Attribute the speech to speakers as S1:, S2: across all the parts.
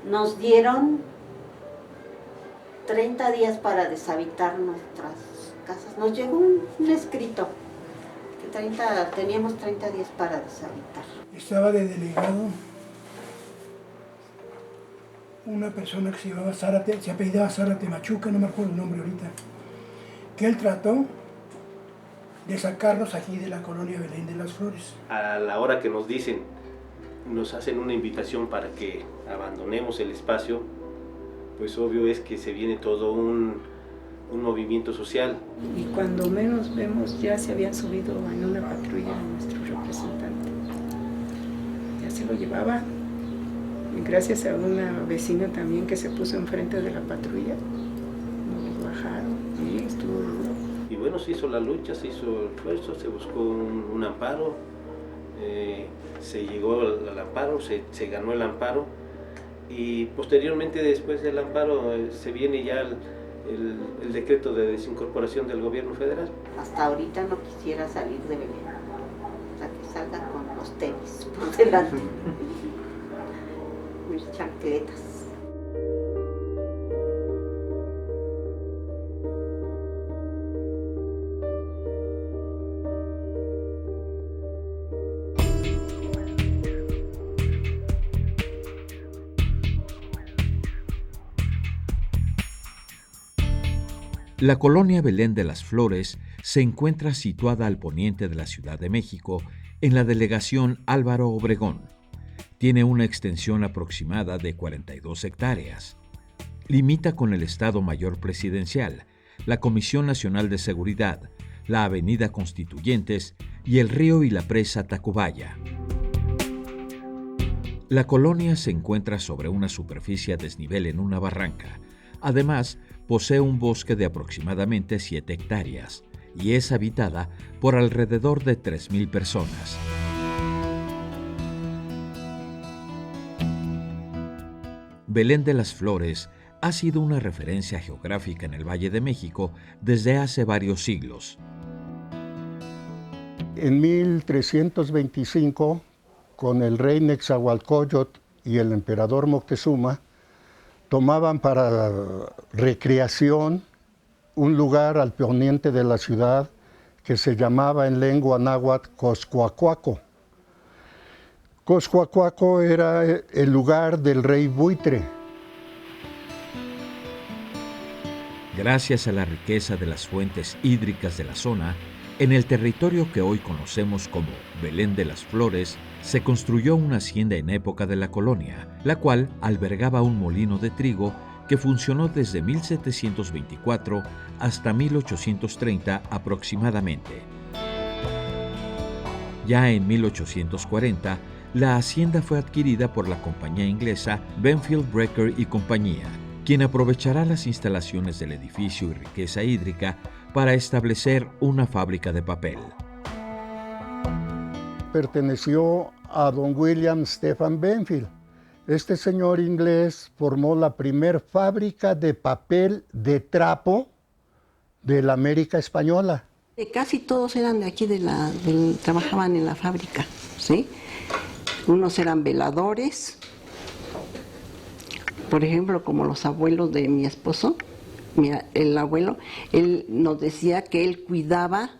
S1: Nos dieron 30 días para deshabitar nuestras casas. Nos llegó un escrito que teníamos 30 días para deshabitar.
S2: Estaba de delegado una persona que se llamaba Zárate, se apellidaba Zárate Machuca, no me acuerdo el nombre ahorita, que él trató de sacarnos aquí de la colonia Belén de las Flores.
S3: A la hora que nos dicen, nos hacen una invitación para que abandonemos el espacio, pues obvio es que se viene todo un movimiento social.
S4: Y cuando menos vemos, ya se habían subido en una patrulla nuestro representante. Ya se lo llevaba. Y gracias a una vecina también que se puso enfrente de la patrulla, nos bajaron y estuvo duro.
S3: Y bueno, se hizo la lucha, se hizo el esfuerzo, se buscó un amparo, se llegó al amparo, se ganó el amparo y posteriormente después del amparo se viene ya el decreto de desincorporación del gobierno federal.
S1: Hasta ahorita no quisiera salir de Belén, o sea, que salga con los tenis por delante. Mis chancletas.
S5: La colonia Belén de las Flores se encuentra situada al poniente de la Ciudad de México, en la delegación Álvaro Obregón. Tiene una extensión aproximada de 42 hectáreas. Limita con el Estado Mayor Presidencial, la Comisión Nacional de Seguridad, la Avenida Constituyentes y el río y la presa Tacubaya. La colonia se encuentra sobre una superficie a desnivel en una barranca. Además, posee un bosque de aproximadamente 7 hectáreas y es habitada por alrededor de 3,000 personas. Belén de las Flores ha sido una referencia geográfica en el Valle de México desde hace varios siglos.
S6: En 1325, con el rey Netzahualcóyotl y el emperador Moctezuma, tomaban para recreación un lugar al poniente de la ciudad que se llamaba en lengua náhuatl Coscoacuaco. Coscoacuaco era el lugar del rey buitre.
S5: Gracias a la riqueza de las fuentes hídricas de la zona, en el territorio que hoy conocemos como Belén de las Flores, se construyó una hacienda en época de la colonia, la cual albergaba un molino de trigo que funcionó desde 1724 hasta 1830 aproximadamente. Ya en 1840, la hacienda fue adquirida por la compañía inglesa Benfield Brecker y compañía, quien aprovechará las instalaciones del edificio y riqueza hídrica para establecer una fábrica de papel.
S6: Perteneció a don William Stephen Benfield. Este señor inglés formó la primer fábrica de papel de trapo de la América Española.
S7: Casi todos eran de aquí, trabajaban en la fábrica, ¿sí? Unos eran veladores, por ejemplo, como los abuelos de mi esposo. El abuelo, él nos decía que él cuidaba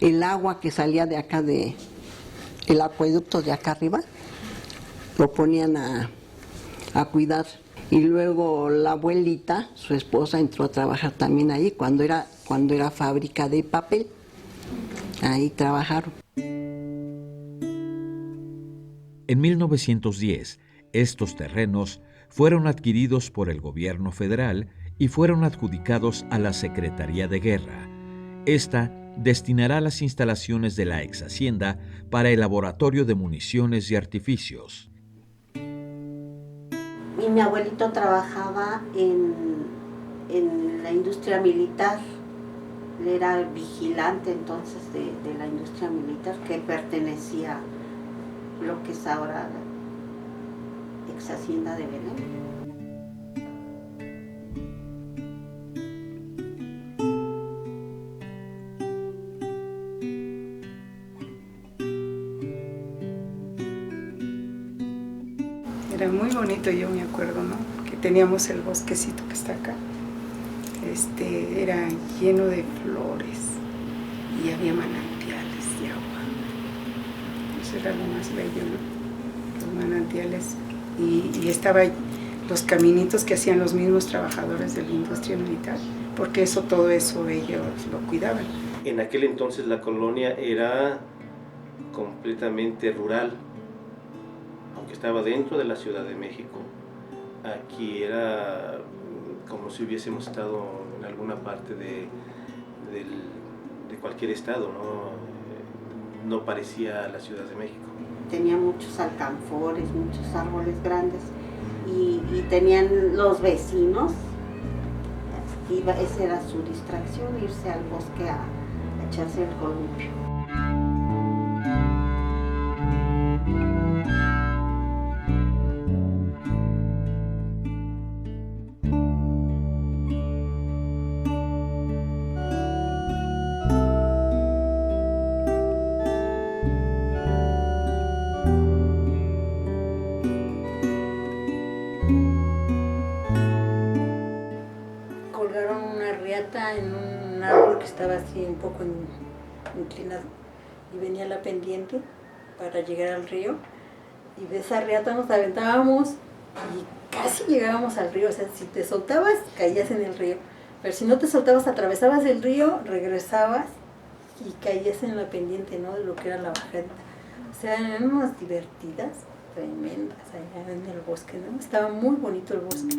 S7: el agua que salía de acá, el acueducto de acá arriba, lo ponían a cuidar. Y luego la abuelita, su esposa, entró a trabajar también ahí cuando era fábrica de papel. Ahí trabajaron.
S5: En 1910, estos terrenos fueron adquiridos por el gobierno federal y fueron adjudicados a la Secretaría de Guerra. Esta destinará las instalaciones de la ex hacienda para el laboratorio de municiones y artificios.
S1: Y mi abuelito trabajaba en la industria militar. Él era vigilante entonces de la industria militar que pertenecía a lo que es ahora la ex hacienda de Belén.
S4: Era muy bonito, yo me acuerdo, ¿no? Que teníamos el bosquecito que está acá. Era lleno de flores y había manantiales de agua. Eso era lo más bello, ¿no? Los manantiales. Y estaban los caminitos que hacían los mismos trabajadores de la industria militar, porque todo eso ellos lo cuidaban.
S3: En aquel entonces la colonia era completamente rural, aunque estaba dentro de la Ciudad de México. Aquí era como si hubiésemos estado en alguna parte de cualquier estado, ¿no? No parecía la Ciudad de México.
S1: Tenía muchos alcanfores, muchos árboles grandes y tenían los vecinos, esa era su distracción, irse al bosque a echarse el columpio.
S8: En un árbol que estaba así un poco inclinado y venía la pendiente para llegar al río y de esa riata nos aventábamos y casi llegábamos al río, o sea, si te soltabas caías en el río, pero si no te soltabas atravesabas el río, regresabas y caías en la pendiente, ¿no? De lo que era la bajadita, o sea, eran unas divertidas tremendas allá en el bosque, ¿no? Estaba muy bonito el bosque.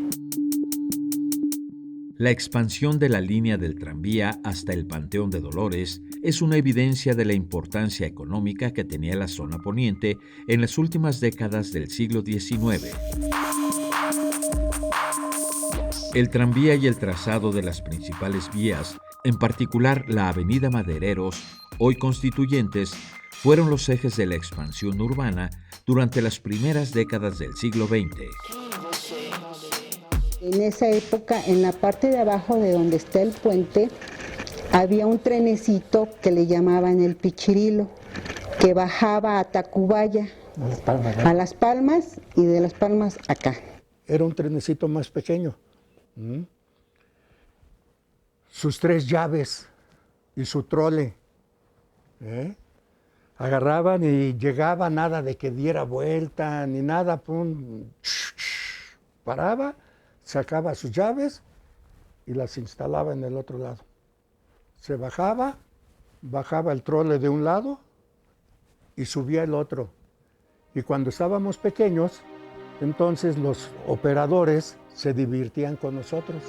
S5: La expansión de la línea del tranvía hasta el Panteón de Dolores es una evidencia de la importancia económica que tenía la zona poniente en las últimas décadas del siglo XIX. El tranvía y el trazado de las principales vías, en particular la Avenida Madereros, hoy Constituyentes, fueron los ejes de la expansión urbana durante las primeras décadas del siglo XX.
S9: En esa época, en la parte de abajo de donde está el puente, había un trenecito que le llamaban el Pichirilo, que bajaba a Tacubaya, a Las Palmas y de Las Palmas acá.
S6: Era un trenecito más pequeño. Sus 3 llaves y su trole. Agarraban y llegaba, nada de que diera vuelta ni nada, pum, paraba, sacaba sus llaves y las instalaba en el otro lado. Se bajaba el trole de un lado y subía el otro. Y cuando estábamos pequeños, entonces los operadores se divertían con nosotros.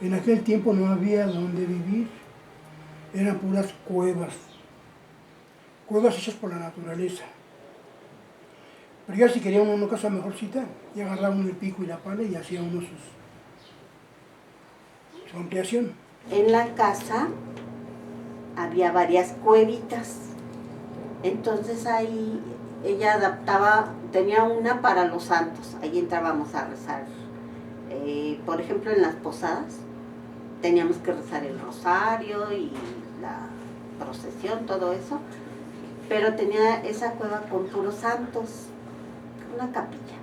S2: En aquel tiempo no había donde vivir, eran puras cuevas hechas por la naturaleza. Pero ya si quería uno una casa mejorcita, ya agarraba uno el pico y la pala y hacía uno su ampliación.
S1: En la casa había varias cuevitas, entonces ahí ella adaptaba, tenía una para los santos, ahí entrábamos a rezar. Por ejemplo, en las posadas teníamos que rezar el rosario y la procesión, todo eso, pero tenía esa cueva con puros santos, una capilla,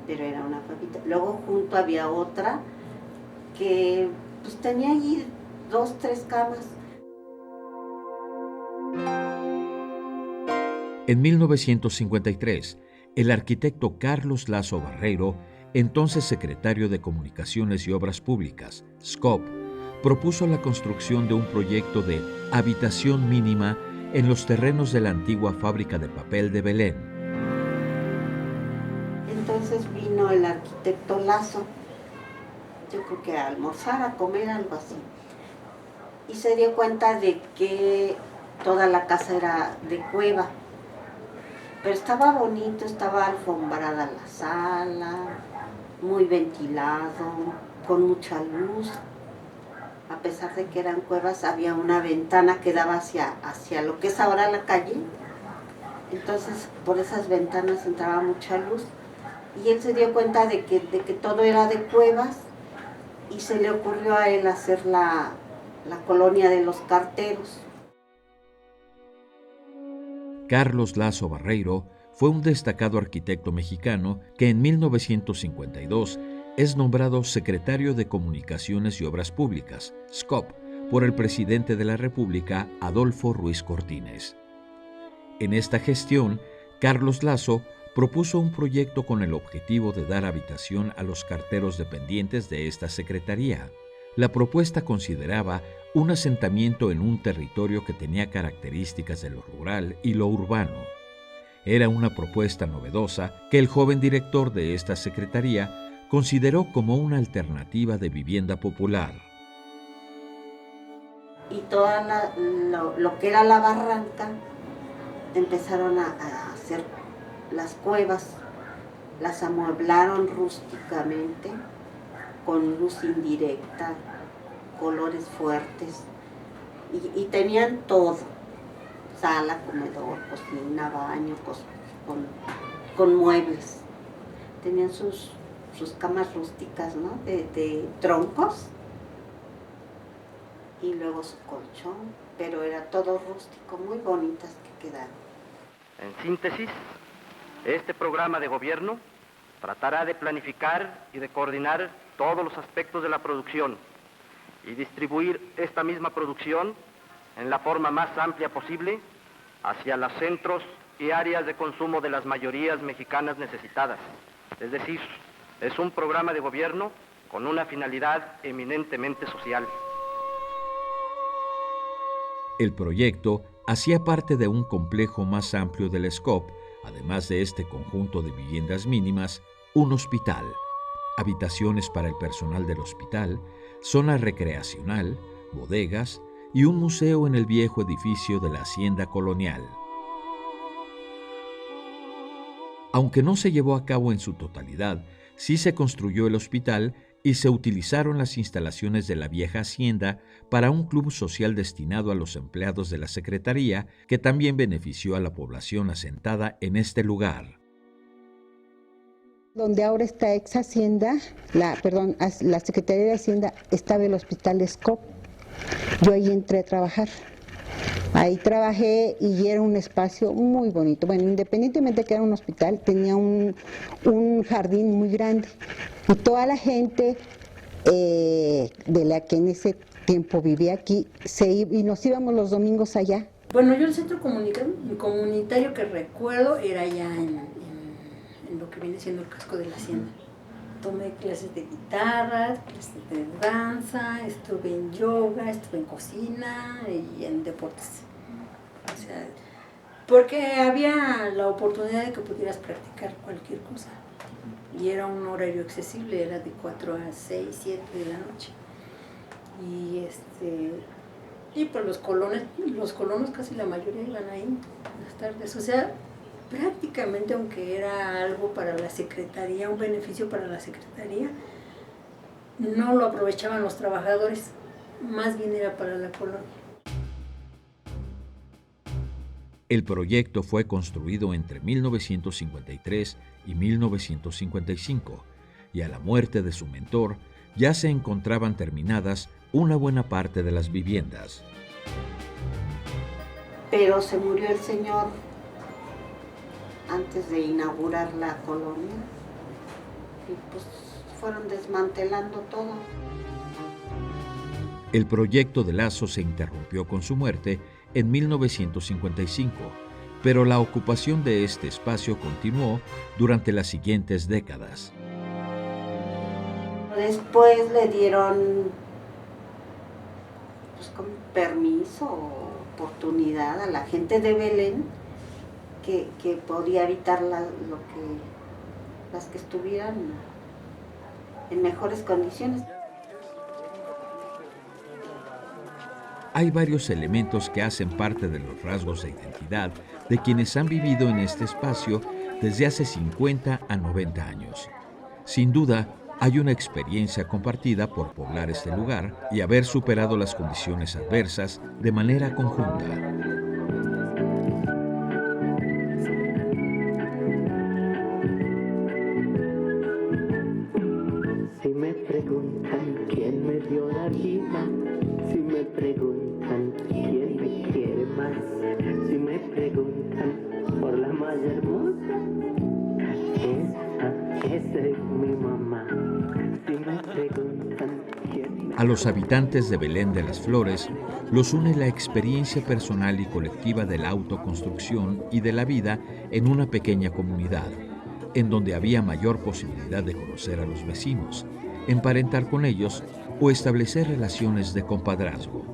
S1: pero era una cuevita. Luego junto había otra que pues tenía allí 2, 3 camas.
S5: En 1953, el arquitecto Carlos Lazo Barreiro, entonces secretario de Comunicaciones y Obras Públicas, SCOP, propuso la construcción de un proyecto de habitación mínima en los terrenos de la antigua fábrica de papel de Belén.
S1: Entonces vino el arquitecto Lazo, yo creo que a almorzar, a comer, algo así, y se dio cuenta de que toda la casa era de cueva, pero estaba bonito, estaba alfombrada la sala, muy ventilado, con mucha luz. A pesar de que eran cuevas, había una ventana que daba hacia lo que es ahora la calle. Entonces, por esas ventanas entraba mucha luz. Y él se dio cuenta de que todo era de cuevas, y se le ocurrió a él hacer la colonia de los carteros.
S5: Carlos Lazo Barreiro fue un destacado arquitecto mexicano que en 1952 es nombrado secretario de Comunicaciones y Obras Públicas, SCOP, por el presidente de la República, Adolfo Ruiz Cortines. En esta gestión, Carlos Lazo propuso un proyecto con el objetivo de dar habitación a los carteros dependientes de esta secretaría. La propuesta consideraba un asentamiento en un territorio que tenía características de lo rural y lo urbano. Era una propuesta novedosa que el joven director de esta secretaría consideró como una alternativa de vivienda popular.
S1: Y lo que era la barranca, empezaron a hacer las cuevas, las amueblaron rústicamente, con luz indirecta, colores fuertes, y tenían todo: sala, comedor, cocina, baño, con muebles. Tenían sus camas rústicas, ¿no? de troncos, y luego su colchón, pero era todo rústico, muy bonitas que quedaron.
S10: En síntesis, este programa de gobierno tratará de planificar y de coordinar todos los aspectos de la producción y distribuir esta misma producción en la forma más amplia posible hacia los centros y áreas de consumo de las mayorías mexicanas necesitadas. Es decir, es un programa de gobierno con una finalidad eminentemente social.
S5: El proyecto hacía parte de un complejo más amplio del SCOP, además de este conjunto de viviendas mínimas, un hospital, habitaciones para el personal del hospital, zona recreacional, bodegas y un museo en el viejo edificio de la Hacienda Colonial. Aunque no se llevó a cabo en su totalidad, sí se construyó el hospital y se utilizaron las instalaciones de la vieja hacienda para un club social destinado a los empleados de la Secretaría, que también benefició a la población asentada en este lugar.
S9: Donde ahora está ex Hacienda, la Secretaría de Hacienda, estaba el Hospital SCOP. Yo ahí entré a trabajar. Ahí trabajé y era un espacio muy bonito. Bueno, independientemente de que era un hospital, tenía un jardín muy grande. Y toda la gente de la que en ese tiempo vivía aquí, y nos íbamos los domingos allá.
S8: Bueno, yo el centro comunitario que recuerdo era allá en lo que viene siendo el casco de la hacienda. Tomé clases de guitarra, clases de danza, estuve en yoga, estuve en cocina y en deportes. O sea, porque había la oportunidad de que pudieras practicar cualquier cosa. Y era un horario accesible, era de 4 a 6, 7 de la noche. Y pues los colonos casi la mayoría iban ahí en las tardes. O sea, prácticamente, aunque era algo para la Secretaría, un beneficio para la Secretaría, no lo aprovechaban los trabajadores, más bien era para la colonia.
S5: El proyecto fue construido entre 1953 y 1955, y a la muerte de su mentor ya se encontraban terminadas una buena parte de las viviendas.
S1: Pero se murió el señor antes de inaugurar la colonia, y pues fueron desmantelando todo.
S5: El proyecto de Lazo se interrumpió con su muerte en 1955, pero la ocupación de este espacio continuó durante las siguientes décadas.
S1: Después le dieron pues como permiso o oportunidad a la gente de Belén que podía habitar las que estuvieran en mejores condiciones.
S5: Hay varios elementos que hacen parte de los rasgos de identidad de quienes han vivido en este espacio desde hace 50 a 90 años. Sin duda, hay una experiencia compartida por poblar este lugar y haber superado las condiciones adversas de manera conjunta.
S11: Si me preguntan quién me dio la vida, si me preguntan quién me quiere más, si me preguntan por la más hermosa, esa es mi mamá. Si me preguntan quién me...
S5: A los habitantes de Belén de las Flores los une la experiencia personal y colectiva de la autoconstrucción y de la vida en una pequeña comunidad, en donde había mayor posibilidad de conocer a los vecinos, emparentar con ellos o establecer relaciones de compadrazgo.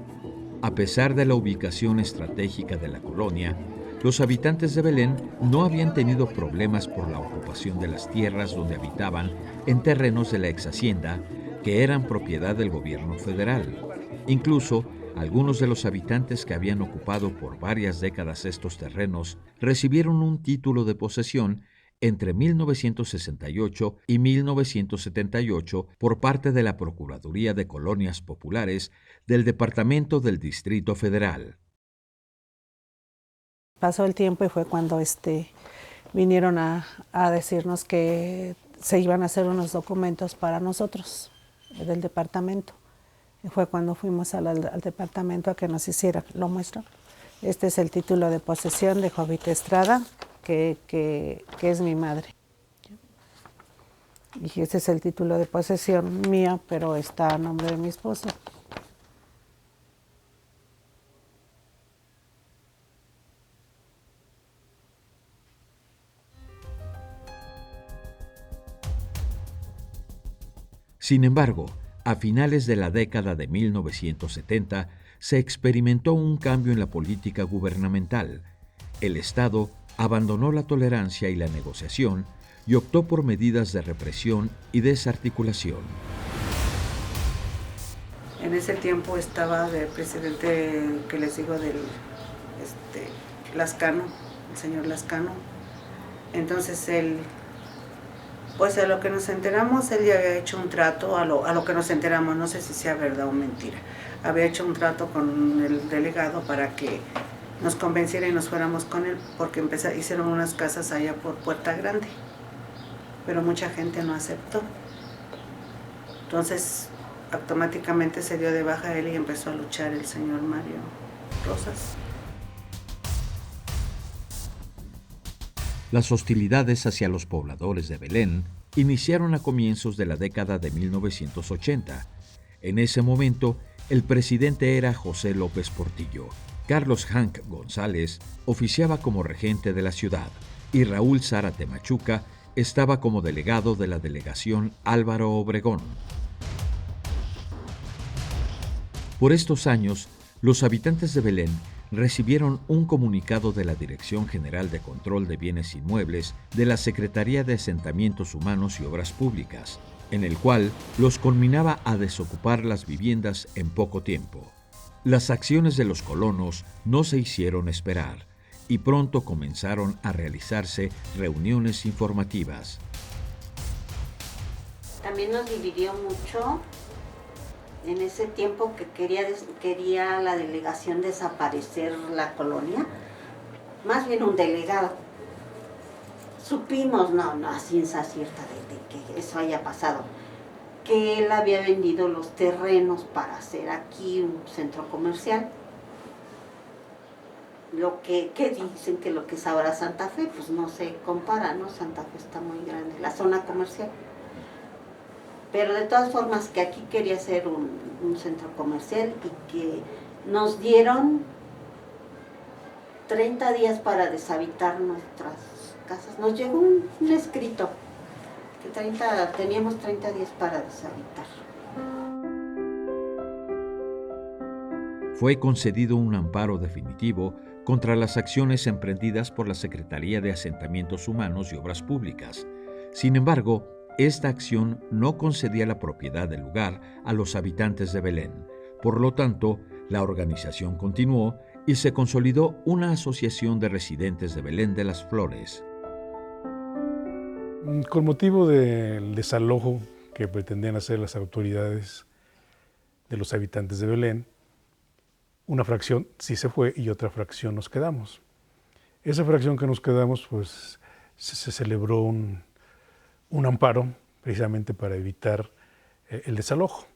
S5: A pesar de la ubicación estratégica de la colonia, los habitantes de Belén no habían tenido problemas por la ocupación de las tierras donde habitaban en terrenos de la ex hacienda, que eran propiedad del gobierno federal. Incluso, algunos de los habitantes que habían ocupado por varias décadas estos terrenos recibieron un título de posesión entre 1968 y 1978 por parte de la Procuraduría de Colonias Populares del Departamento del Distrito Federal.
S12: Pasó el tiempo y fue cuando vinieron a decirnos que se iban a hacer unos documentos para nosotros, del departamento. Y fue cuando fuimos al departamento a que nos hicieran, lo muestro. Este es el título de posesión de Jovita Estrada, que es mi madre. Y este es el título de posesión mía, pero está a nombre de mi esposo.
S5: Sin embargo, a finales de la década de 1970 se experimentó un cambio en la política gubernamental. El Estado abandonó la tolerancia y la negociación y optó por medidas de represión y desarticulación.
S12: En ese tiempo estaba el presidente, que les digo, del Lascano, el señor Lascano. Entonces él, pues a lo que nos enteramos, él ya había hecho un trato, a lo que nos enteramos, no sé si sea verdad o mentira, había hecho un trato con el delegado para que nos convenciera y nos fuéramos con él, porque hicieron unas casas allá por Puerta Grande, pero mucha gente no aceptó. Entonces, automáticamente se dio de baja él y empezó a luchar el señor Mario Rosas.
S5: Las hostilidades hacia los pobladores de Belén iniciaron a comienzos de la década de 1980. En ese momento, el presidente era José López Portillo. Carlos Hank González oficiaba como regente de la ciudad y Raúl Zárate Machuca estaba como delegado de la delegación Álvaro Obregón. Por estos años, los habitantes de Belén recibieron un comunicado de la Dirección General de Control de Bienes Inmuebles de la Secretaría de Asentamientos Humanos y Obras Públicas, en el cual los conminaba a desocupar las viviendas en poco tiempo. Las acciones de los colonos no se hicieron esperar y pronto comenzaron a realizarse reuniones informativas.
S1: También nos dividió mucho en ese tiempo que quería la delegación desaparecer la colonia, más bien un delegado. Supimos, no a ciencia cierta de que eso haya pasado, que él había vendido los terrenos para hacer aquí un centro comercial. Lo que dicen que lo que es ahora Santa Fe, pues no se compara, ¿no? Santa Fe está muy grande, la zona comercial. Pero de todas formas que aquí quería hacer un centro comercial y que nos dieron 30 días para deshabitar nuestras casas. Nos llegó un escrito que teníamos 30 días para deshabitar.
S5: Fue concedido un amparo definitivo contra las acciones emprendidas por la Secretaría de Asentamientos Humanos y Obras Públicas. Sin embargo, esta acción no concedía la propiedad del lugar a los habitantes de Belén. Por lo tanto, la organización continuó y se consolidó una asociación de residentes de Belén de las Flores.
S13: Con motivo del desalojo que pretendían hacer las autoridades de los habitantes de Belén. Una fracción sí se fue y otra fracción nos quedamos. Esa fracción que nos quedamos, pues se celebró un amparo precisamente para evitar el desalojo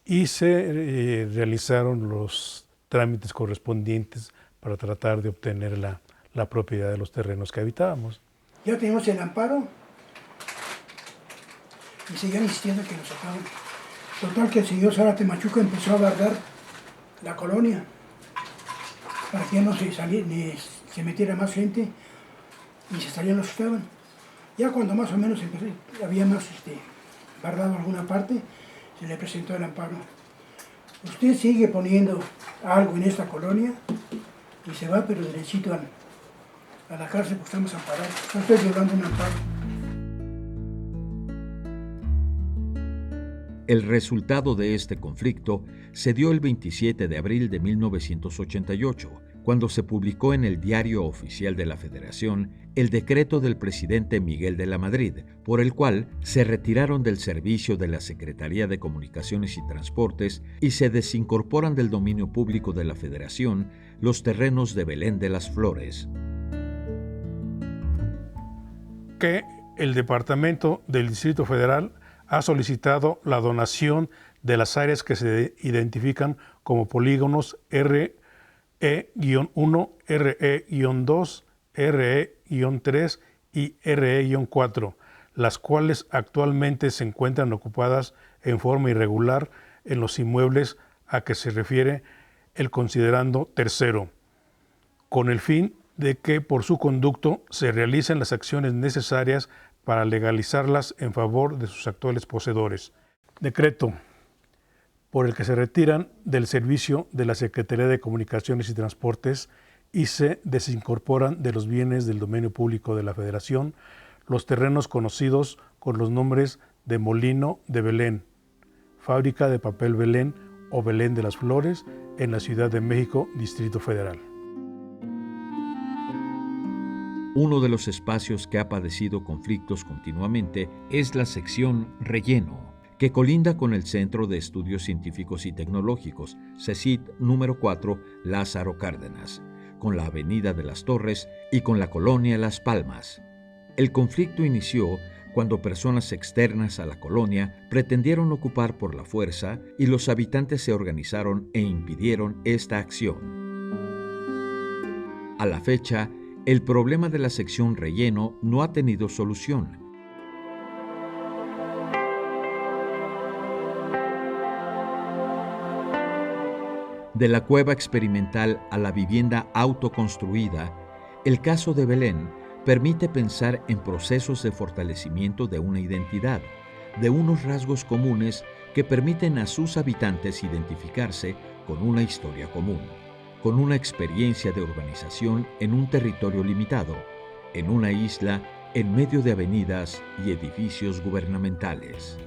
S13: y se realizaron los trámites correspondientes para tratar de obtener la propiedad de los terrenos que habitábamos.
S2: Ya teníamos el amparo y seguían insistiendo que nos sacaban. Total que el señor Zárate Machuca empezó a guardar la colonia para que ya no se metiera más gente y se salían los que estaban. Ya cuando más o menos había más guardado alguna parte, se le presentó el amparo. Usted sigue poniendo algo en esta colonia y se va, pero derechito a la cárcel porque estamos amparados. Estoy violando un amparo.
S5: El resultado de este conflicto se dio el 27 de abril de 1988, cuando se publicó en el Diario Oficial de la Federación el decreto del presidente Miguel de la Madrid, por el cual se retiraron del servicio de la Secretaría de Comunicaciones y Transportes y se desincorporan del dominio público de la Federación los terrenos de Belén de las Flores.
S13: Que el Departamento del Distrito Federal ha solicitado la donación de las áreas que se identifican como polígonos RE-1, RE-2, RE-3 y RE-4, las cuales actualmente se encuentran ocupadas en forma irregular en los inmuebles a que se refiere el considerando tercero, con el fin de que por su conducto se realicen las acciones necesarias para legalizarlas en favor de sus actuales poseedores. Decreto por el que se retiran del servicio de la Secretaría de Comunicaciones y Transportes y se desincorporan de los bienes del dominio público de la Federación los terrenos conocidos con los nombres de Molino de Belén, Fábrica de Papel Belén o Belén de las Flores en la Ciudad de México, Distrito Federal.
S5: Uno de los espacios que ha padecido conflictos continuamente es la sección Relleno, que colinda con el Centro de Estudios Científicos y Tecnológicos, CECIT número 4, Lázaro Cárdenas, con la Avenida de las Torres y con la colonia Las Palmas. El conflicto inició cuando personas externas a la colonia pretendieron ocupar por la fuerza y los habitantes se organizaron e impidieron esta acción. A la fecha, el problema de la sección Relleno no ha tenido solución. De la cueva experimental a la vivienda autoconstruida, el caso de Belén permite pensar en procesos de fortalecimiento de una identidad, de unos rasgos comunes que permiten a sus habitantes identificarse con una historia común, con una experiencia de urbanización en un territorio limitado, en una isla en medio de avenidas y edificios gubernamentales.